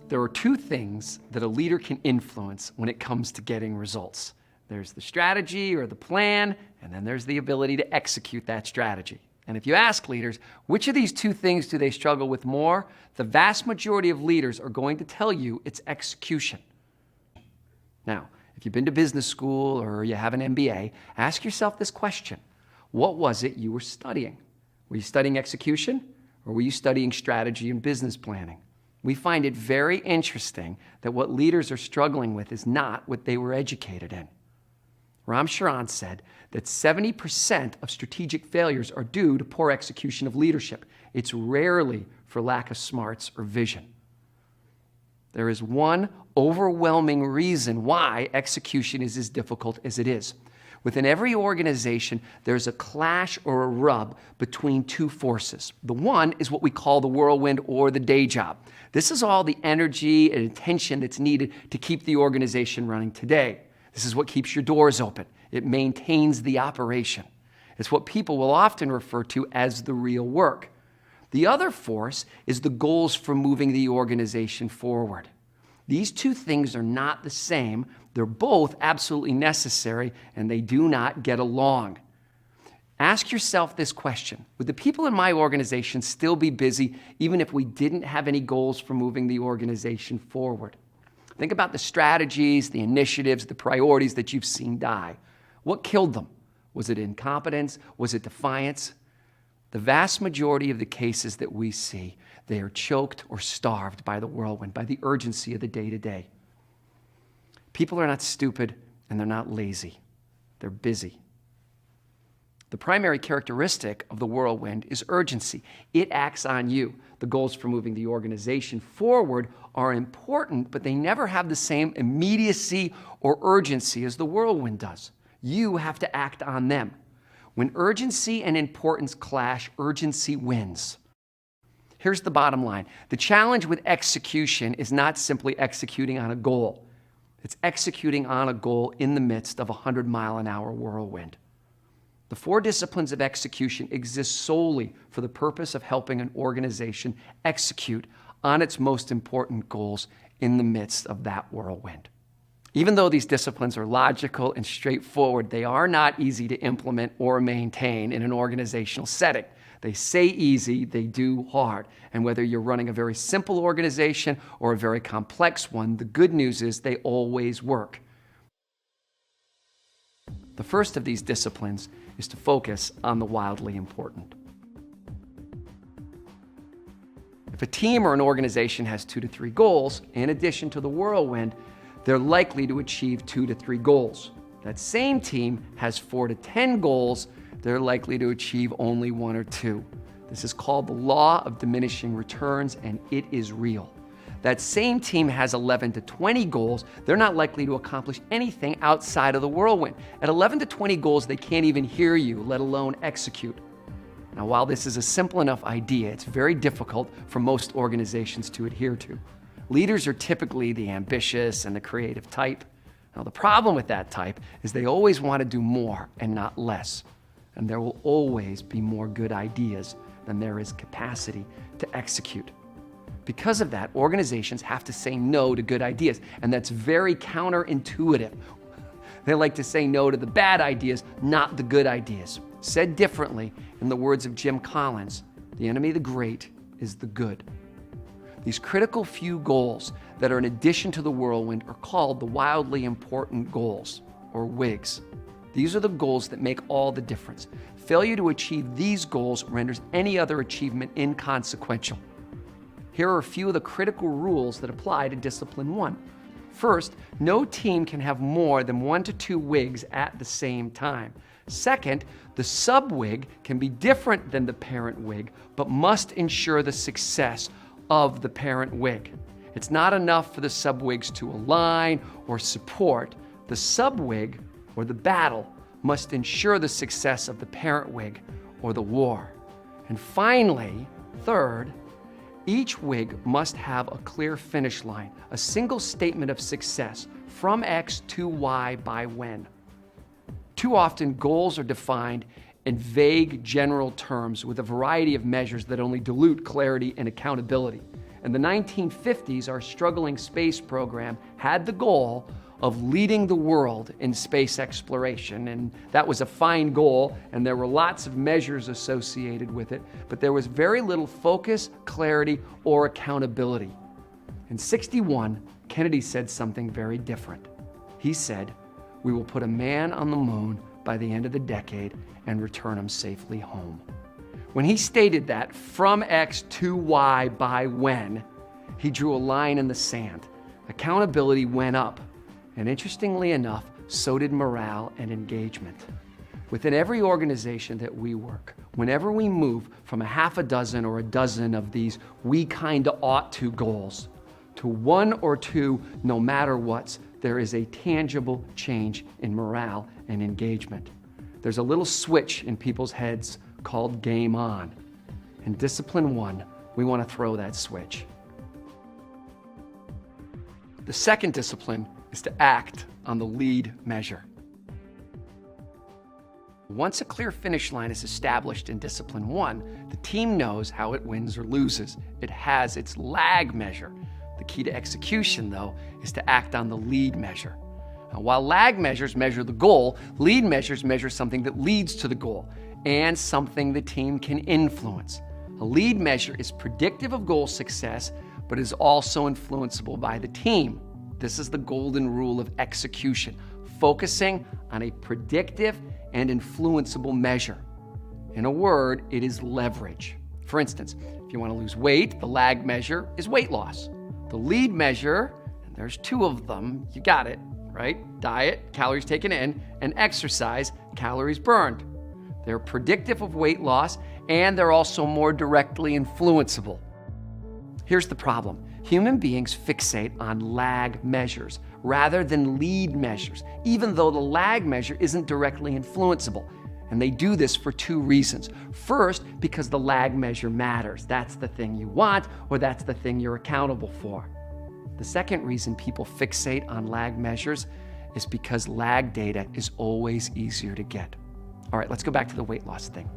There are two things that a leader can influence when it comes to getting results. There's the strategy or the plan, and then there's the ability to execute that strategy. And if you ask leaders, which of these two things do they struggle with more? The vast majority of leaders are going to tell you it's execution. Now, if you've been to business school or you have an MBA, ask yourself this question. What was it you were studying? Were you studying execution, or were you studying strategy and business planning? We find it very interesting that what leaders are struggling with is not what they were educated in. Ram Charan said that 70% of strategic failures are due to poor execution of leadership. It's rarely for lack of smarts or vision. There is one overwhelming reason why execution is as difficult as it is. Within every organization, there's a clash or a rub between two forces. The one is what we call the whirlwind or the day job. This is all the energy and attention that's needed to keep the organization running today. This is what keeps your doors open. It maintains the operation. It's what people will often refer to as the real work. The other force is the goals for moving the organization forward. These two things are not the same. They're both absolutely necessary, and they do not get along. Ask yourself this question. Would the people in my organization still be busy even if we didn't have any goals for moving the organization forward? Think about the strategies, the initiatives, the priorities that you've seen die. What killed them? Was it incompetence? Was it defiance? The vast majority of the cases that we see, they are choked or starved by the whirlwind, by the urgency of the day-to-day. People are not stupid and they're not lazy. They're busy. The primary characteristic of the whirlwind is urgency. It acts on you. The goals for moving the organization forward are important, but they never have the same immediacy or urgency as the whirlwind does. You have to act on them. When urgency and importance clash, urgency wins. Here's the bottom line. The challenge with execution is not simply executing on a goal. It's executing on a goal in the midst of a 100-mile-an-hour whirlwind. The 4 disciplines of execution exist solely for the purpose of helping an organization execute on its most important goals in the midst of that whirlwind. Even though these disciplines are logical and straightforward, they are not easy to implement or maintain in an organizational setting. They say easy, they do hard. And whether you're running a very simple organization or a very complex one, the good news is they always work. The first of these disciplines is to focus on the wildly important. If a team or an organization has 2 to 3 goals, in addition to the whirlwind, they're likely to achieve 2 to 3 goals. That same team has 4 to 10 goals, they're likely to achieve only 1 or 2. This is called the law of diminishing returns, and it is real. That same team has 11 to 20 goals, they're not likely to accomplish anything outside of the whirlwind. At 11 to 20 goals, they can't even hear you, let alone execute. Now, while this is a simple enough idea, it's very difficult for most organizations to adhere to. Leaders are typically the ambitious and the creative type. Now, the problem with that type is they always want to do more and not less. And there will always be more good ideas than there is capacity to execute. Because of that, organizations have to say no to good ideas, and that's very counterintuitive. They like to say no to the bad ideas, not the good ideas. Said differently, in the words of Jim Collins, the enemy of the great is the good. These critical few goals that are in addition to the whirlwind are called the wildly important goals, or WIGs. These are the goals that make all the difference. Failure to achieve these goals renders any other achievement inconsequential. Here are a few of the critical rules that apply to Discipline 1. First, no team can have more than 1 to 2 WIGs at the same time. Second, the sub-WIG can be different than the parent WIG, but must ensure the success of the parent WIG. It's not enough for the sub-WIGs to align or support. The sub-WIG, or the battle, must ensure the success of the parent WIG, or the war. And finally, third, each WIG must have a clear finish line, a single statement of success, from X to Y by when. Too often, goals are defined in vague general terms with a variety of measures that only dilute clarity and accountability. In the 1950s, our struggling space program had the goal of leading the world in space exploration, and that was a fine goal, and there were lots of measures associated with it, but there was very little focus, clarity, or accountability. In '61, Kennedy said something very different. He said, "We will put a man on the moon by the end of the decade and return him safely home." When he stated that from X to Y by when, he drew a line in the sand. Accountability went up. And interestingly enough, so did morale and engagement. Within every organization that we work, whenever we move from a half a dozen or a dozen of these "we kinda ought to" goals to one or two "no matter what's," there is a tangible change in morale and engagement. There's a little switch in people's heads called game on. In Discipline 1, we want to throw that switch. The second discipline is to act on the lead measure. Once a clear finish line is established in Discipline 1, the team knows how it wins or loses. It has its lag measure. The key to execution, though, is to act on the lead measure. Now, while lag measures measure the goal, lead measures measure something that leads to the goal and something the team can influence. A lead measure is predictive of goal success, but is also influenceable by the team. This is the golden rule of execution, focusing on a predictive and influenceable measure. In a word, it is leverage. For instance, if you want to lose weight, the lag measure is weight loss. The lead measure, and there's two of them, you got it, right? Diet, calories taken in, and exercise, calories burned. They're predictive of weight loss, and they're also more directly influenceable. Here's the problem. Human beings fixate on lag measures rather than lead measures, even though the lag measure isn't directly influenceable. And they do this for two reasons. First, because the lag measure matters. That's the thing you want, or that's the thing you're accountable for. The second reason people fixate on lag measures is because lag data is always easier to get. All right, let's go back to the weight loss thing.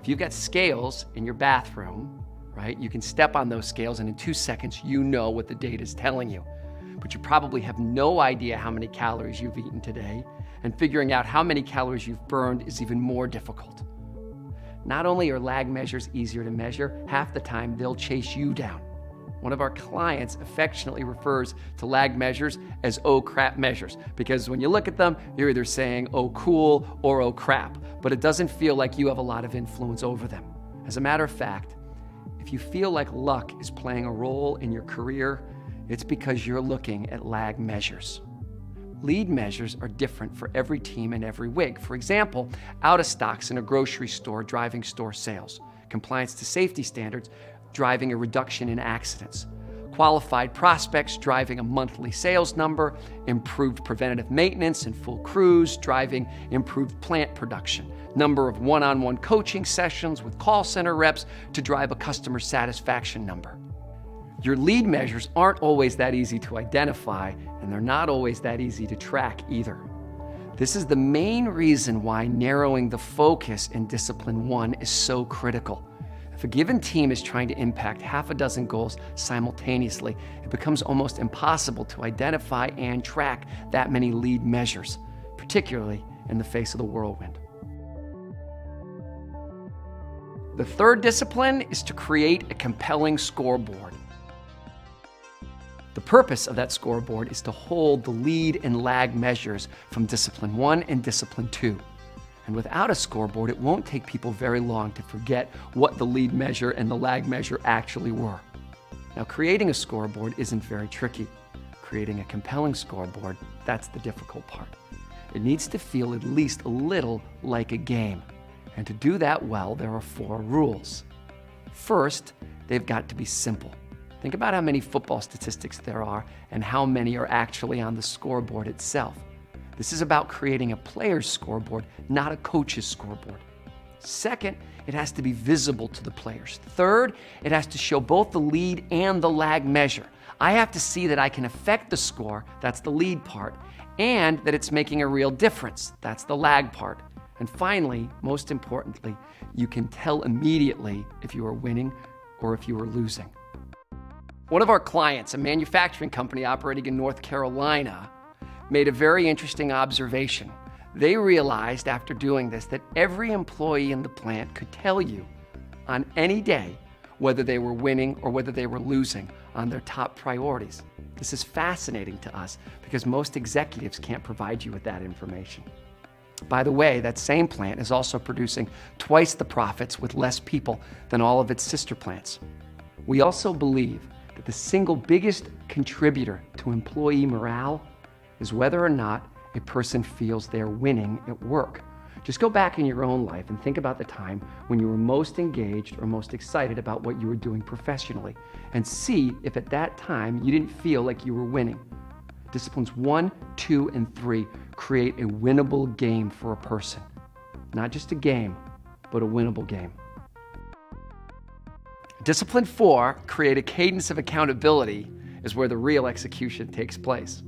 If you've got scales in your bathroom, right, you can step on those scales and in 2 seconds you know what the data is telling you. But you probably have no idea how many calories you've eaten today, and figuring out how many calories you've burned is even more difficult. Not only are lag measures easier to measure, half the time they'll chase you down. One of our clients affectionately refers to lag measures as "oh crap" measures, because when you look at them, you're either saying "oh cool" or "oh crap," but it doesn't feel like you have a lot of influence over them. As a matter of fact, if you feel like luck is playing a role in your career, it's because you're looking at lag measures. Lead measures are different for every team and every wig. For example, out of stocks in a grocery store driving store sales, compliance to safety standards driving a reduction in accidents, qualified prospects driving a monthly sales number, improved preventative maintenance and full crews driving improved plant production, number of one-on-one coaching sessions with call center reps to drive a customer satisfaction number. Your lead measures aren't always that easy to identify, and they're not always that easy to track either. This is the main reason why narrowing the focus in Discipline 1 is so critical. If a given team is trying to impact half a dozen goals simultaneously, it becomes almost impossible to identify and track that many lead measures, particularly in the face of the whirlwind. The third discipline is to create a compelling scoreboard. The purpose of that scoreboard is to hold the lead and lag measures from Discipline 1 and Discipline 2. And without a scoreboard, it won't take people very long to forget what the lead measure and the lag measure actually were. Now, creating a scoreboard isn't very tricky. Creating a compelling scoreboard, that's the difficult part. It needs to feel at least a little like a game. And to do that well, there are 4 rules. First, they've got to be simple. Think about how many football statistics there are and how many are actually on the scoreboard itself. This is about creating a player's scoreboard, not a coach's scoreboard. Second, it has to be visible to the players. Third, it has to show both the lead and the lag measure. I have to see that I can affect the score, that's the lead part, and that it's making a real difference, that's the lag part. And finally, most importantly, you can tell immediately if you are winning or if you are losing. One of our clients, a manufacturing company operating in North Carolina, made a very interesting observation. They realized after doing this that every employee in the plant could tell you on any day whether they were winning or whether they were losing on their top priorities. This is fascinating to us because most executives can't provide you with that information. By the way, that same plant is also producing twice the profits with less people than all of its sister plants. We also believe that the single biggest contributor to employee morale is whether or not a person feels they're winning at work. Just go back in your own life and think about the time when you were most engaged or most excited about what you were doing professionally, and see if at that time you didn't feel like you were winning. Disciplines 1, 2, and 3 create a winnable game for a person. Not just a game, but a winnable game. Discipline 4, create a cadence of accountability, is where the real execution takes place.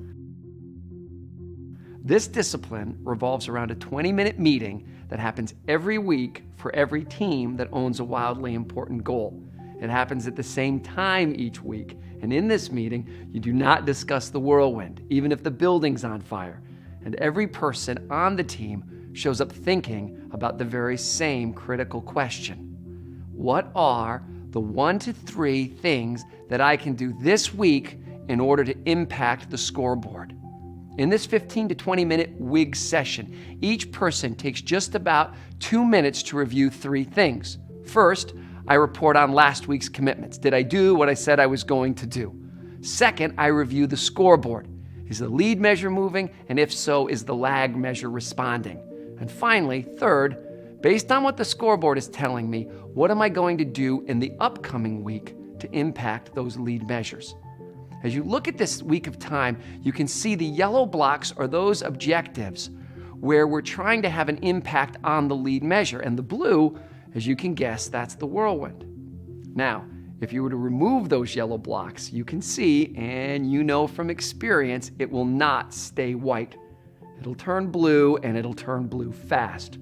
This discipline revolves around a 20-minute meeting that happens every week for every team that owns a wildly important goal. It happens at the same time each week, and in this meeting, you do not discuss the whirlwind, even if the building's on fire. And every person on the team shows up thinking about the very same critical question. What are the 1 to 3 things that I can do this week in order to impact the scoreboard? In this 15 to 20 minute WIG session, each person takes just about 2 minutes to review 3 things. First, I report on last week's commitments. Did I do what I said I was going to do? Second, I review the scoreboard. Is the lead measure moving? And if so, is the lag measure responding? And finally, third, based on what the scoreboard is telling me, what am I going to do in the upcoming week to impact those lead measures? As you look at this week of time, you can see the yellow blocks are those objectives where we're trying to have an impact on the lead measure. And the blue, as you can guess, that's the whirlwind. Now, if you were to remove those yellow blocks, you can see, and you know from experience, it will not stay white. It'll turn blue, and it'll turn blue fast.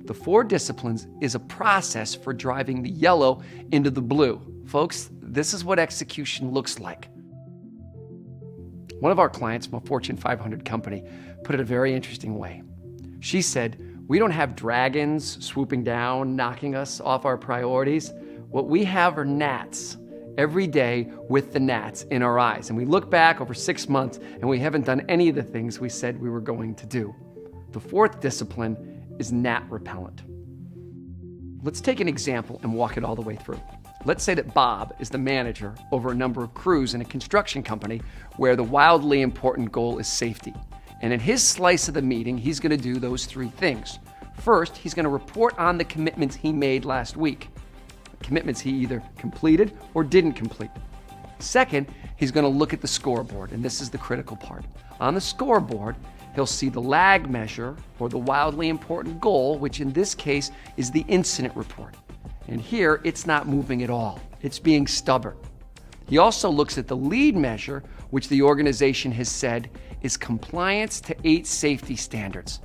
The 4 disciplines is a process for driving the yellow into the blue. Folks, this is what execution looks like. One of our clients from a Fortune 500 company put it a very interesting way. She said, we don't have dragons swooping down, knocking us off our priorities. What we have are gnats every day with the gnats in our eyes. And we look back over 6 months and we haven't done any of the things we said we were going to do. The 4th discipline is gnat repellent. Let's take an example and walk it all the way through. Let's say that Bob is the manager over a number of crews in a construction company where the wildly important goal is safety. And in his slice of the meeting, he's going to do those 3 things. First, he's going to report on the commitments he made last week. Commitments he either completed or didn't complete. Second, he's going to look at the scoreboard, and this is the critical part. On the scoreboard, he'll see the lag measure or the wildly important goal, which in this case is the incident report. And here, it's not moving at all. It's being stubborn. He also looks at the lead measure, which the organization has said is compliance to 8 safety standards.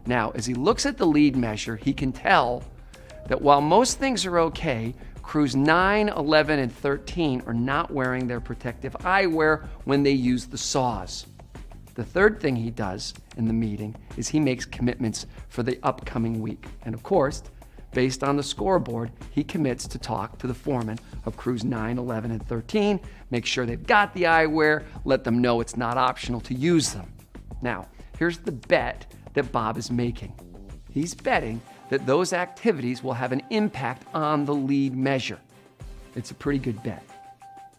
Now, as he looks at the lead measure, he can tell that while most things are okay, crews 9, 11, and 13 are not wearing their protective eyewear when they use the saws. The third thing he does in the meeting is he makes commitments for the upcoming week. And of course, based on the scoreboard, he commits to talk to the foreman of crews 9, 11, and 13, make sure they've got the eyewear, let them know it's not optional to use them. Now, here's the bet that Bob is making. He's betting that those activities will have an impact on the lead measure. It's a pretty good bet.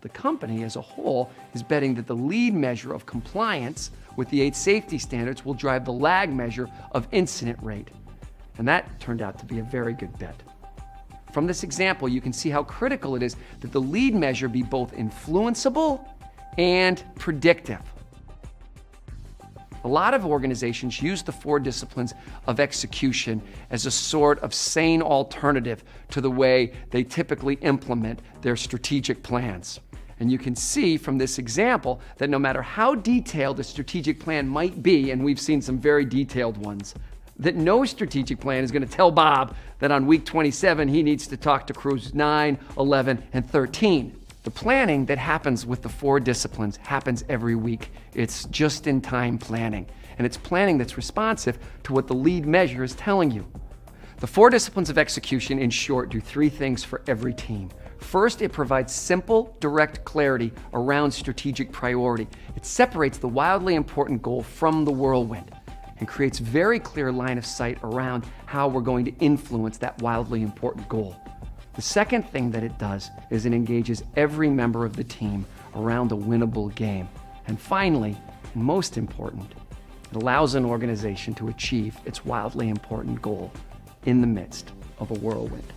The company as a whole is betting that the lead measure of compliance with the 8 safety standards will drive the lag measure of incident rate. And that turned out to be a very good bet. From this example, you can see how critical it is that the lead measure be both influenceable and predictive. A lot of organizations use the 4 disciplines of execution as a sort of sane alternative to the way they typically implement their strategic plans. And you can see from this example that no matter how detailed a strategic plan might be, and we've seen some very detailed ones, that no strategic plan is going to tell Bob that on week 27 he needs to talk to crews 9, 11, and 13. The planning that happens with the 4 disciplines happens every week. It's just-in-time planning, and it's planning that's responsive to what the lead measure is telling you. The 4 disciplines of execution, in short, do 3 things for every team. First, it provides simple, direct clarity around strategic priority. It separates the wildly important goal from the whirlwind and creates very clear line of sight around how we're going to influence that wildly important goal. The second thing that it does is it engages every member of the team around a winnable game. And finally, and most important, it allows an organization to achieve its wildly important goal in the midst of a whirlwind.